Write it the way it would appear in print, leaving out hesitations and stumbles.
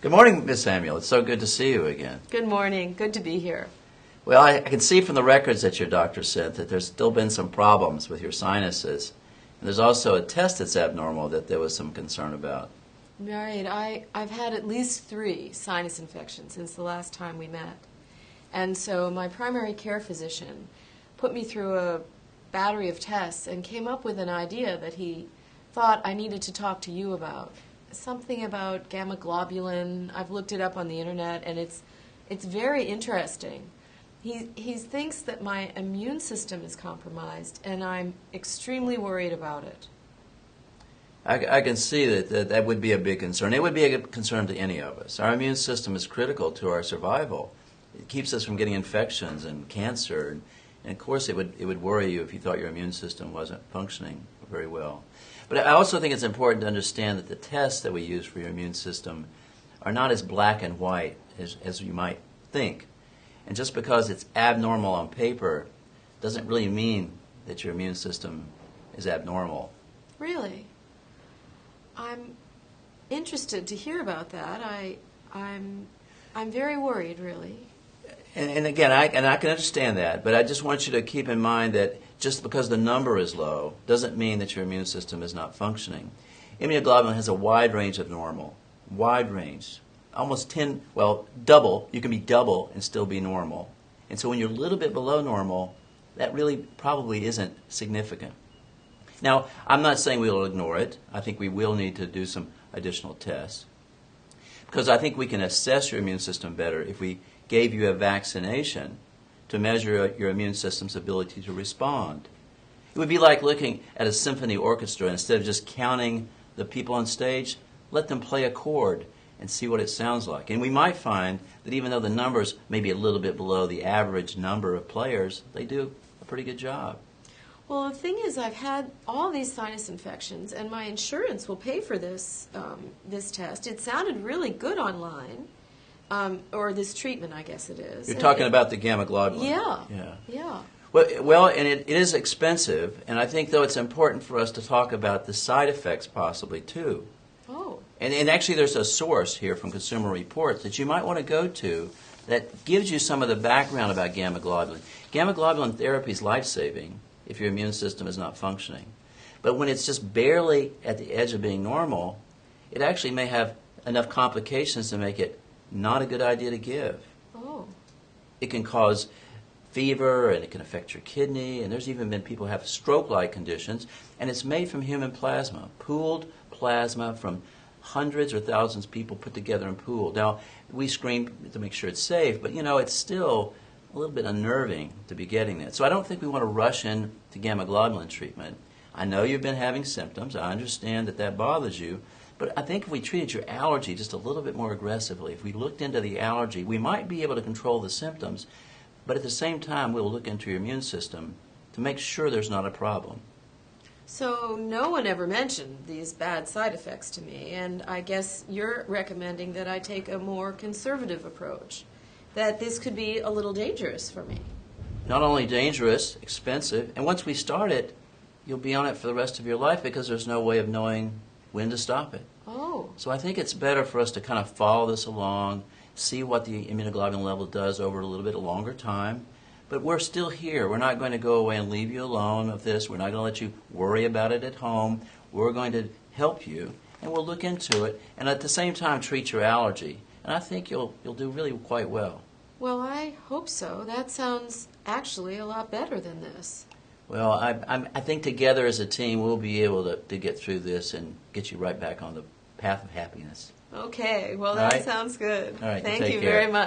Good morning, Ms. Samuel. It's so good to see you again. Good morning. Good to be here. Well, I can see from the records that your doctor sent that there's still been some problems with your sinuses. And there's also a test that's abnormal that there was some concern about. Right. I've had at least 3 sinus infections since the last time we met. And so my primary care physician put me through a battery of tests and came up with an idea that he thought I needed to talk to you about. Something about gamma globulin. I've looked it up on the internet, and it's very interesting. He thinks that my immune system is compromised, and I'm extremely worried about it. I can see that would be a big concern. It would be a concern to any of us. Our immune system is critical to our survival. It keeps us from getting infections and cancer. And of course, it would worry you if you thought your immune system wasn't functioning very well. But I also think it's important to understand that the tests that we use for your immune system are not as black and white as you might think. And just because it's abnormal on paper doesn't really mean that your immune system is abnormal. Really? I'm interested to hear about that. I'm very worried, really. And again, I can understand that, but I just want you to keep in mind that just because the number is low doesn't mean that your immune system is not functioning. Immunoglobulin has a wide range of normal, wide range, almost 10, well, double. You can be double and still be normal. And so when you're a little bit below normal, that really probably isn't significant. Now, I'm not saying we'll ignore it. I think we will need to do some additional tests, because I think we can assess your immune system better if we gave you a vaccination to measure your immune system's ability to respond. It would be like looking at a symphony orchestra. Instead of just counting the people on stage, let them play a chord and see what it sounds like. And we might find that even though the numbers may be a little bit below the average number of players, they do a pretty good job. Well, the thing is, I've had all these sinus infections, and my insurance will pay for this test. It sounded really good online, or this treatment, I guess it is. You're talking about the gamma globulin. Yeah. Well, and it is expensive, and I think, though, it's important for us to talk about the side effects possibly, too. Oh. And actually, there's a source here from Consumer Reports that you might want to go to that gives you some of the background about gamma globulin. Gamma globulin therapy is life-saving if your immune system is not functioning. But when it's just barely at the edge of being normal, it actually may have enough complications to make it not a good idea to give. Oh. It can cause fever, and it can affect your kidney, and there's even been people who have stroke-like conditions, and it's made from human plasma, pooled plasma from hundreds or thousands of people put together and pooled. Now, we screen to make sure it's safe, but it's still a little bit unnerving to be getting that. So I don't think we want to rush in to gamma globulin treatment. I know you've been having symptoms. I understand that bothers you. But I think if we treated your allergy just a little bit more aggressively, if we looked into the allergy, we might be able to control the symptoms. But at the same time, we'll look into your immune system to make sure there's not a problem. So no one ever mentioned these bad side effects to me, and I guess you're recommending that I take a more conservative approach, that this could be a little dangerous for me. Not only dangerous, expensive, and once we start it, you'll be on it for the rest of your life because there's no way of knowing when to stop it. Oh. So I think it's better for us to kind of follow this along, see what the immunoglobulin level does over a little bit longer time. But we're still here. We're not going to go away and leave you alone with this. We're not going to let you worry about it at home. We're going to help you, and we'll look into it, and at the same time treat your allergy. And I think you'll do really quite well. Well, I hope so. That sounds actually a lot better than this. Well, I think together as a team we'll be able to get through this and get you right back on the path of happiness. Okay. Well, All that right? sounds good. All right, Thank take you care. very much.